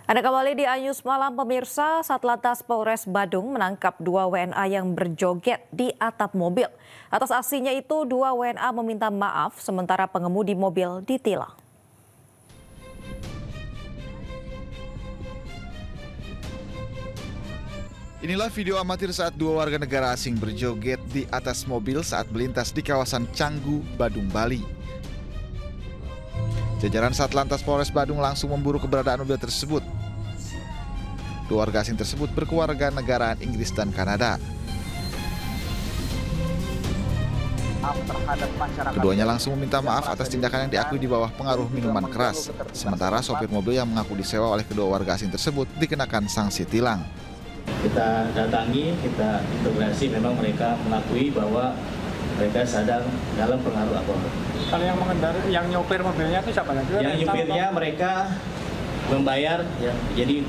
Anda kembali di Ayus Malam pemirsa, Satlantas Polres Badung menangkap 2 WNA yang berjoget di atap mobil. Atas aksinya itu 2 WNA meminta maaf sementara pengemudi mobil ditilang. Inilah video amatir saat 2 warga negara asing berjoget di atas mobil saat melintas di kawasan Canggu, Badung, Bali. Jajaran Satlantas Polres Badung langsung memburu keberadaan mobil tersebut. 2 warga asing tersebut berkeluarga negaraan Inggris dan Kanada. Keduanya langsung meminta maaf atas tindakan yang diakui di bawah pengaruh minuman keras. Sementara sopir mobil yang mengaku disewa oleh kedua warga asing tersebut dikenakan sanksi tilang. Kita datangi, kita integrasi, memang mereka mengakui bahwa mereka sedang dalam pengaruh alkohol. Kalau yang mengendari, yang nyopir mobilnya itu siapa lagi? Yang nyopirnya mereka membayar, ya, jadi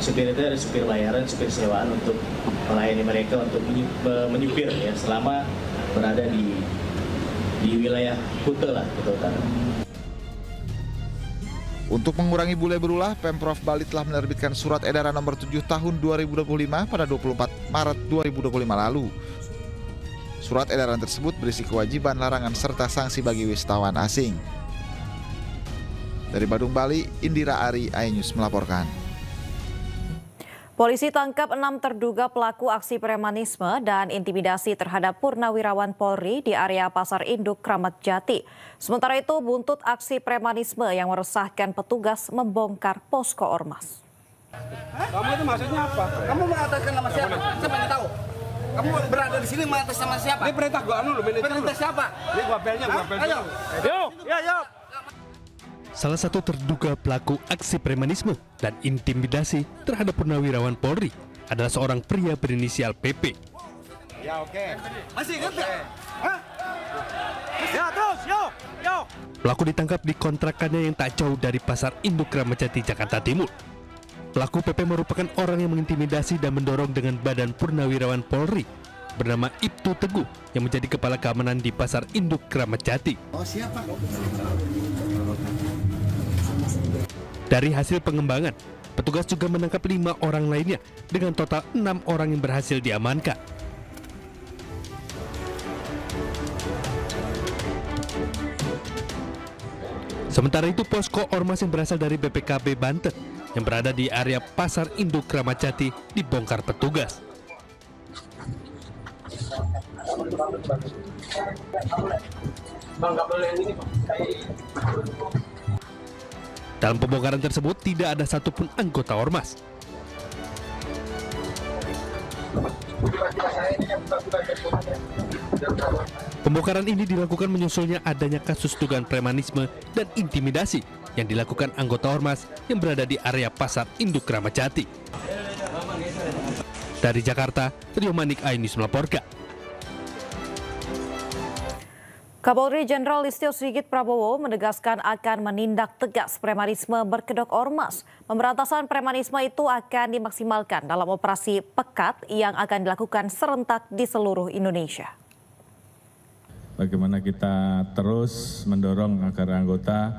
supir itu ada supir bayaran, supir sewaan untuk melayani mereka untuk menyupir ya selama berada di wilayah Kuta lah, Kuta Utara. Untuk mengurangi bule berulah, Pemprov Bali telah menerbitkan Surat Edaran Nomor 7 Tahun 2025 pada 24 Maret 2025 lalu. Surat edaran tersebut berisi kewajiban, larangan, serta sanksi bagi wisatawan asing. Dari Badung, Bali, Indira Ari, iNews melaporkan. Polisi tangkap 6 terduga pelaku aksi premanisme dan intimidasi terhadap purnawirawan Polri di area Pasar Induk, Kramat Jati. Sementara itu, buntut aksi premanisme yang meresahkan petugas membongkar posko ormas. Kamu itu maksudnya apa? Kamu mengatakan nama siapa? Siapa yang tahu? Kamu berada di sini mengatas nama siapa? Ini perintah gua anu, Perintah siapa? Ini gua belnya. Ayo. Yo. Salah satu terduga pelaku aksi premanisme dan intimidasi terhadap purnawirawan Polri adalah seorang pria berinisial PP. Ya oke. Masih ingat nggak? Hah? Ya terus, yo. Pelaku ditangkap di kontrakannya yang tak jauh dari Pasar Induk Kramat Jati, Jakarta Timur. Pelaku PP merupakan orang yang mengintimidasi dan mendorong dengan badan purnawirawan Polri bernama Ibtu Teguh yang menjadi kepala keamanan di Pasar Induk Kramat Jati. Oh siapa? Dari hasil pengembangan, petugas juga menangkap 5 orang lainnya dengan total 6 orang yang berhasil diamankan. Sementara itu, posko ormas yang berasal dari BPKB Banten yang berada di area Pasar Induk Kramat Jati dibongkar petugas. Dalam pembongkaran tersebut tidak ada satupun anggota ormas. Pembongkaran ini dilakukan menyusulnya adanya kasus dugaan premanisme dan intimidasi yang dilakukan anggota ormas yang berada di area Pasar Induk Kramat Jati. Dari Jakarta, Rio Manik, iNews melaporkan. Kapolri Jenderal Listio Sigit Prabowo menegaskan akan menindak tegas premanisme berkedok ormas. Pemberantasan premanisme itu akan dimaksimalkan dalam operasi pekat yang akan dilakukan serentak di seluruh Indonesia. Bagaimana kita terus mendorong agar anggota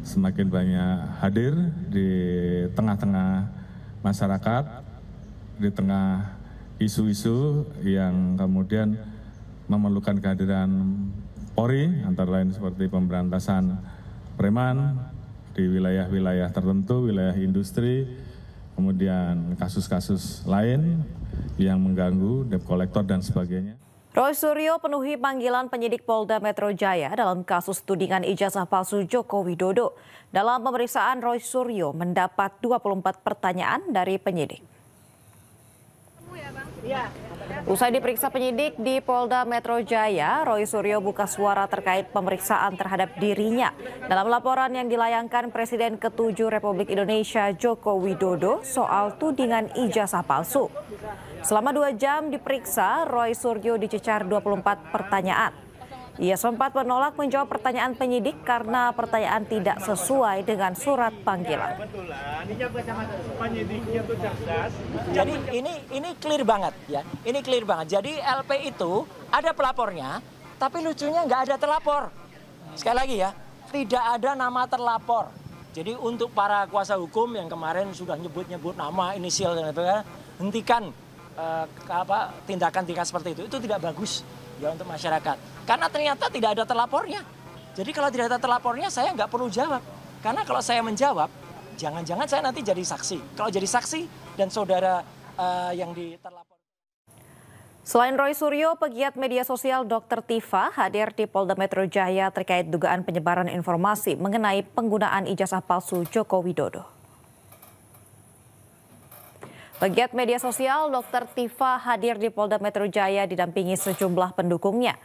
semakin banyak hadir di tengah-tengah masyarakat, di tengah isu-isu yang kemudian memerlukan kehadiran Polri, antara lain seperti pemberantasan preman di wilayah-wilayah tertentu, wilayah industri, kemudian kasus-kasus lain yang mengganggu debt collector dan sebagainya. Roy Suryo penuhi panggilan penyidik Polda Metro Jaya dalam kasus tudingan ijazah palsu Joko Widodo. Dalam pemeriksaan, Roy Suryo mendapat 24 pertanyaan dari penyidik. Usai diperiksa penyidik di Polda Metro Jaya, Roy Suryo buka suara terkait pemeriksaan terhadap dirinya. Dalam laporan yang dilayangkan Presiden ke-7 Republik Indonesia Joko Widodo soal tudingan ijazah palsu. Selama 2 jam diperiksa, Roy Suryo dicecar 24 pertanyaan. Ia sempat menolak menjawab pertanyaan penyidik karena pertanyaan tidak sesuai dengan surat panggilan. Jadi ini clear banget ya. Ini clear banget. Jadi LP itu ada pelapornya, tapi lucunya nggak ada terlapor. Sekali lagi ya, tidak ada nama terlapor. Jadi untuk para kuasa hukum yang kemarin sudah nyebut-nyebut nama, inisial dan sebagainya, hentikan tindakan-tindakan seperti itu tidak bagus ya untuk masyarakat. Karena ternyata tidak ada terlapornya. Jadi kalau tidak ada terlapornya saya nggak perlu jawab. Karena kalau saya menjawab, jangan-jangan saya nanti jadi saksi. Kalau jadi saksi dan saudara yang terlapor. Selain Roy Suryo, pegiat media sosial Dr. Tifa hadir di Polda Metro Jaya terkait dugaan penyebaran informasi mengenai penggunaan ijazah palsu Joko Widodo. Pegiat media sosial Dr. Tifa hadir di Polda Metro Jaya didampingi sejumlah pendukungnya.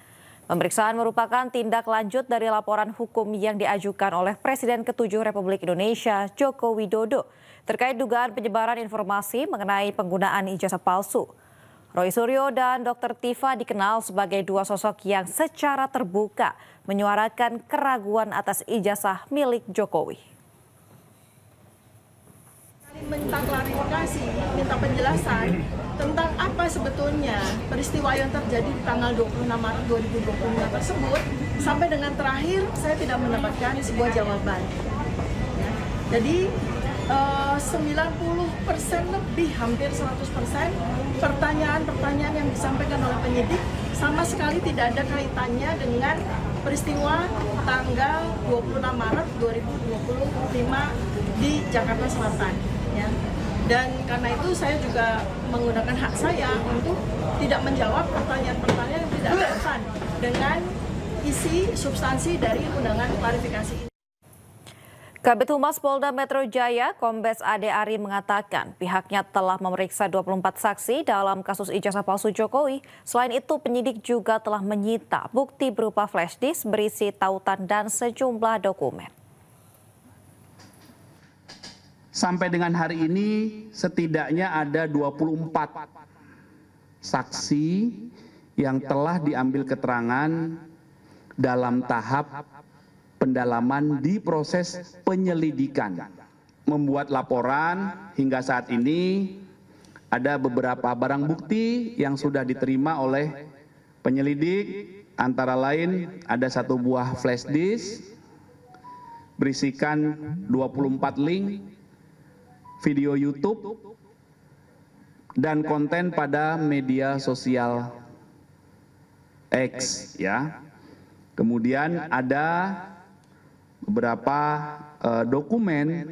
Pemeriksaan merupakan tindak lanjut dari laporan hukum yang diajukan oleh Presiden ke-7 Republik Indonesia Joko Widodo terkait dugaan penyebaran informasi mengenai penggunaan ijazah palsu. Roy Suryo dan Dr. Tifa dikenal sebagai dua sosok yang secara terbuka menyuarakan keraguan atas ijazah milik Jokowi. Minta klarifikasi, minta penjelasan tentang apa sebetulnya peristiwa yang terjadi di tanggal 26 Maret 2025 tersebut, sampai dengan terakhir saya tidak mendapatkan sebuah jawaban. Ya. Jadi 90% lebih, hampir 100% pertanyaan-pertanyaan yang disampaikan oleh penyidik sama sekali tidak ada kaitannya dengan peristiwa tanggal 26 Maret 2025 di Jakarta Selatan. Ya. Dan karena itu saya juga menggunakan hak saya untuk tidak menjawab pertanyaan-pertanyaan yang tidak relevan dengan isi substansi dari undangan klarifikasi ini. Kabid Humas Polda Metro Jaya, Kombes Ade Ari mengatakan pihaknya telah memeriksa 24 saksi dalam kasus ijazah palsu Jokowi. Selain itu, penyidik juga telah menyita bukti berupa flash disk berisi tautan dan sejumlah dokumen. Sampai dengan hari ini setidaknya ada 24 saksi yang telah diambil keterangan dalam tahap pendalaman di proses penyelidikan. Membuat laporan hingga saat ini ada beberapa barang bukti yang sudah diterima oleh penyelidik, antara lain ada 1 buah flash disk berisikan 24 link video YouTube dan konten pada media sosial X, ya. Kemudian ada beberapa dokumen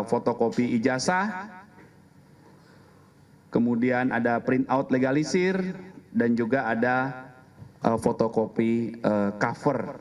fotokopi ijazah, kemudian ada printout legalisir dan juga ada fotokopi cover